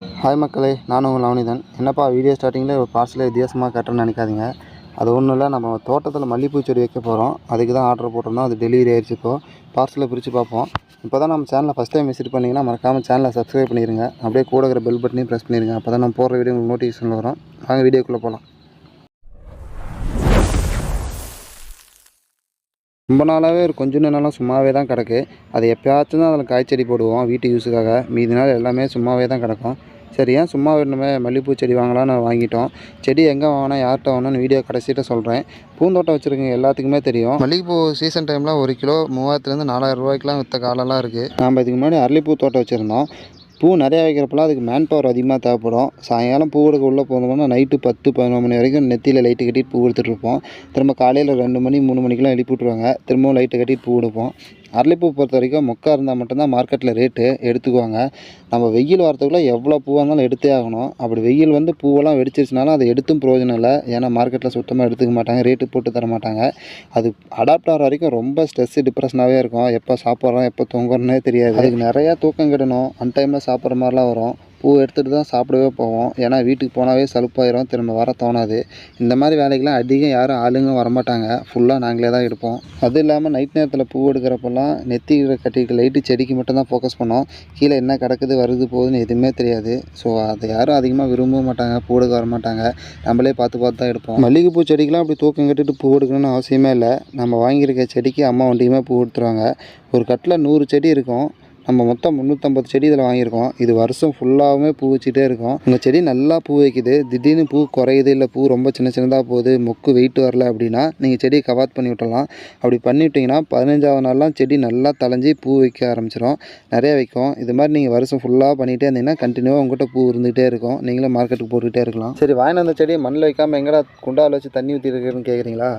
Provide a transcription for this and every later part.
Hi மக்களே, நான் உங்கள் நவனிதன். என்னப்பா வீடியோ ஸ்டார்டிங்கில் ஒரு பார்சலை வித்தியாசமாக காட்டுறேன்னு நினைக்காதீங்க. அது ஒன்றும் இல்லை, நம்ம தோட்டத்தில் மல்லிகைப்பூ செடி வைக்க போகிறோம். அதுக்கு தான் ஆர்டர் போட்டிருந்தோம். அது டெலிவரி ஆகிடுச்சு. பார்சலை பிரித்து பார்ப்போம். இப்போ தான் நம்ம சேனலை ஃபஸ்ட் டைம் விசிட் பண்ணிங்கன்னா மறக்காமல் சேனலை சப்ஸ்கிரைப் பண்ணிடுங்க. அப்படியே கூட இருக்கிற பெல் பட்டனையும் ப்ரெஸ் பண்ணிடுங்க. அப்போ தான் நம்ம போடுற வீடியோ உங்களுக்கு நோட்டிஃபிகேஷன் வரும். வாங்க வீடியோக்குள்ளே போகலாம். ரொம்ப நாளாகவே ஒரு கொஞ்சம் நேரம் சும்மாவே தான் கிடக்கு. அது எப்போயாச்சும் தான் அதில் காய்ச்செடி போடுவோம் வீட்டு யூஸுக்காக. மீதி நாள் எல்லாமே சும்மாவே தான் கிடக்கும். சரி, ஏன் சும்மா விடணுமே, மல்லிகைப்பூ செடி வாங்கலான்னு வாங்கிட்டோம். செடி எங்கே வாங்கினா யார்கிட்ட வாங்கினோன்னு வீடியோ கடைசிட்ட சொல்கிறேன். பூந்தோட்டம் வச்சுருக்கீங்க எல்லாத்துக்குமே தெரியும். மல்லிகைப்பூ சீசன் டைமில் 1 கிலோ 3000 4000 ரூபாய்க்குலாம் விற்ற காலெல்லாம் இருக்குது. நம்ம இதுக்கு முன்னாடி அரளிப்பூ தோட்டம் வச்சுருந்தோம். பூ நிறையா வைக்கிறப்பெல்லாம் அதுக்கு மேன் பவர் அதிகமாக தேவைப்படும். சாயங்காலம் பூ எடுக்க உள்ளே போனோம்னா நைட்டு 10-11 மணி வரைக்கும் நெத்தியில் லைட்டு கட்டிட்டு பூ எடுத்துகிட்ருப்போம். திரும்ப காலையில் 2 மணி 3 மணிக்கெலாம் எழுப்பி விட்ருவாங்க. திரும்பவும் லைட்டு கட்டிட்டு பூ எடுப்போம். அரளிப்பூ பொறுத்த வரைக்கும் மொக்கா இருந்தால் மட்டும்தான் மார்க்கெட்டில் ரேட்டு எடுத்துக்குவாங்க. நம்ம வெயில் வரத்துக்குள்ளே எவ்வளோ பூவாக இருந்தாலும் எடுத்தே ஆகணும். அப்படி வெயில் வந்து பூவெல்லாம் வெடிச்சிருச்சுனாலும் அதை எடுத்தும் பிரயோஜனம் இல்லை. ஏன்னா மார்க்கெட்டில் சுத்தமாக எடுத்துக்க மாட்டாங்க, ரேட்டு போட்டு தர மாட்டாங்க. அது அடாப்ட் ஆகிற வரைக்கும் ரொம்ப ஸ்ட்ரெஸ்ஸு டிப்ரெஷனாகவே இருக்கும். எப்போ சாப்பிட்றோம் எப்போ தூங்குறோன்னே தெரியாது. அதுக்கு நிறையா தூக்கம் கெடணும். அன்டைமில் சாப்பிட்ற மாதிரிலாம் வரும். பூ எடுத்துகிட்டு தான் சாப்பிடவே போவோம். ஏன்னா வீட்டுக்கு போனாவே சலுப்பாயிரும், திரும்ப வர தோணாது. இந்த மாதிரி வேலைக்கெலாம் அதிகம் யாரும் ஆளுங்க வரமாட்டாங்க. ஃபுல்லாக நாங்களே தான் எடுப்போம். அதுவும் இல்லாமல் நைட் நேரத்தில் பூ எடுக்கிறப்பெல்லாம் நெத்தியில் கட்டிட்டு லைட்டு செடிக்கு மட்டும்தான் ஃபோக்கஸ் பண்ணோம். கீழே என்ன கிடக்குது வருது போகுதுன்னு எதுவுமே தெரியாது. ஸோ அதை யாரும் அதிகமாக விரும்ப மாட்டாங்க, பூ எடுக்க வரமாட்டாங்க. நம்மளே பார்த்து தான் எடுப்போம். மல்லிகைப்பூ செடிக்கெலாம் அப்படி தூக்கம் கட்டிட்டு பூ எடுக்கணும்னு அவசியமே இல்லை. நம்ம வாங்கியிருக்க செடிக்கு அம்மா வண்டியுமே பூ எடுத்துருவாங்க. ஒரு கட்டில் 100 செடி இருக்கும். நம்ம மொத்தம் 350 செடி இதில் வாங்கியிருக்கோம். இது வருஷம் ஃபுல்லாகவுமே பூ வச்சுட்டே இருக்கும். உங்கள் செடி நல்லா பூ வைக்குது, திடீர்னு பூ குறையுது, இல்லை பூ ரொம்ப சின்னதாக போகுது, மொக்கு வெயிட் வரல அப்படின்னா நீங்கள் செடியை கவாத் பண்ணி விட்டுடலாம். அப்படி பண்ணிவிட்டிங்கன்னா 15ஆவது நாள்லாம் செடி நல்லா தளைஞ்சி பூ வைக்க ஆரம்பிச்சிடும், நிறையா வைக்கும். இது மாதிரி நீங்கள் வருஷம் ஃபுல்லாக பண்ணிகிட்டே இருந்தீங்கன்னா கண்டினியூவாக உங்கள்கிட்ட பூ இருந்துகிட்டே இருக்கும். நீங்களும் மார்க்கெட்டுக்கு போட்டுக்கிட்டே இருக்கலாம். சரி, வாங்கின அந்த செடியை மண்ணில் வைக்காமல் எங்கடா குண்டாவில் வச்சு தண்ணி ஊற்றி இருக்குன்னு கேட்குறீங்களா?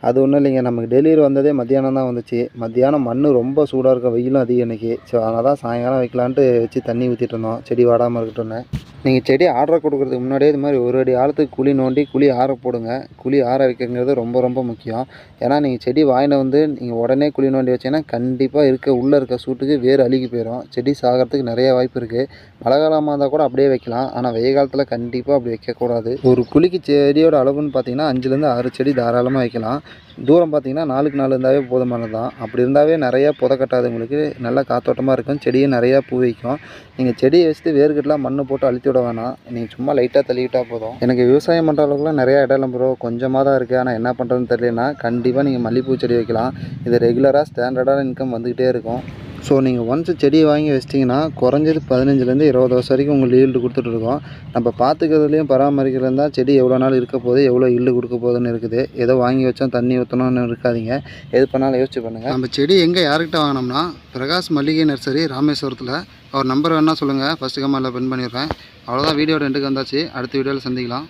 அது ஒன்றும் இல்லைங்க, நமக்கு டெலிவரி வந்ததே மத்தியானம் தான் வந்துச்சு. மத்தியானம் மண் ரொம்ப சூடாக இருக்க, வெயிலும் அதிகம் இன்றைக்கி. ஸோ அதனால் தான் சாயங்காலம் வைக்கலான்ட்டு வச்சு தண்ணி ஊற்றிட்டு இருந்தோம், செடி வாடாமல் இருக்கட்டும்னு. நீங்கள் செடி ஆர்டர் கொடுக்குறதுக்கு முன்னாடியே இது மாதிரி 1 அடி ஆழத்துக்கு குழி நோண்டி குழி ஆற போடுங்க. குழி ஆற வைக்கிறது ரொம்ப முக்கியம். ஏன்னா நீங்கள் செடி வாங்கின வந்து நீங்கள் உடனே குழி நோண்டி வச்சீங்கன்னா கண்டிப்பாக உள்ளே இருக்க சூட்டுக்கு வேறு அழுகி போயிடும். செடி சாகிறதுக்கு நிறைய வாய்ப்பு இருக்குது. மழை காலமாக இருந்தால் கூட அப்படியே வைக்கலாம். ஆனால் வெயில் காலத்தில் கண்டிப்பாக அப்படி வைக்கக்கூடாது. ஒரு குழிக்கு செடியோட அளவுன்னு பார்த்தீங்கன்னா 5லேருந்து 6 செடி தாராளமாக வைக்கலாம். தூரம் பார்த்தீங்கன்னா 4க்கு 4 இருந்தாவே போதுமானது தான். அப்படி இருந்தாவே நிறையா புதை கட்டாது, உங்களுக்கு நல்லா காத்தோட்டமாக இருக்கும், செடியும் நிறையா பூ வைக்கும். நீங்கள் செடியை வச்சுட்டு வேர்க்கட்டெலாம் மண் போட்டு அழுத்தி விட வேணாம். நீங்கள் சும்மா லைட்டாக தள்ளிவிட்டால் போதும். எனக்கு விவசாயம் பண்ணுற அளவுக்குலாம் நிறையா இடம் இல்லை ப்ரோ, கொஞ்சமாக தான் இருக்குது. ஆனால் என்ன பண்ணுறதுன்னு தெரியலனா கண்டிப்பாக நீங்கள் மல்லிகைப்பூ செடி வைக்கலாம். இது ரெகுலராக ஸ்டாண்டர்டான இன்கம் வந்துக்கிட்டே இருக்கும். ஸோ நீங்கள் ஒன்ஸ் செடியை வாங்கி வச்சிட்டிங்கன்னா குறைஞ்சது 15லேருந்து 20 வருஷம் வரைக்கும் உங்களுக்கு ஈல்டு கொடுத்துட்ருக்கோம். நம்ம பார்த்துக்கிறதுலையும் பராமரிக்கிறது தான் செடி எவ்வளோ நாள் இருக்க போகுது, எவ்வளோ ஈல்டு கொடுக்க போகுதுன்னு இருக்குது. ஏதோ வாங்கி வச்சோம் தண்ணி ஊற்றணும்னு இருக்காதிங்க. எது பண்ணாலும் யோசிச்சு பண்ணுங்கள். நம்ம செடி எங்கே யார்கிட்ட வாங்கினோம்னா பிரகாஷ் மல்லிகை நர்சரி, ராமேஸ்வரத்தில். அவர் நம்பர் வேணால் சொல்லுங்கள், ஃபஸ்ட்டு கமெண்ட்டில் பின் பண்ணிடுறேன். அவ்வளோதான், வீடியோட எண்டுக்கு வந்தாச்சு. அடுத்த வீடியோவில் சந்திக்கலாம்.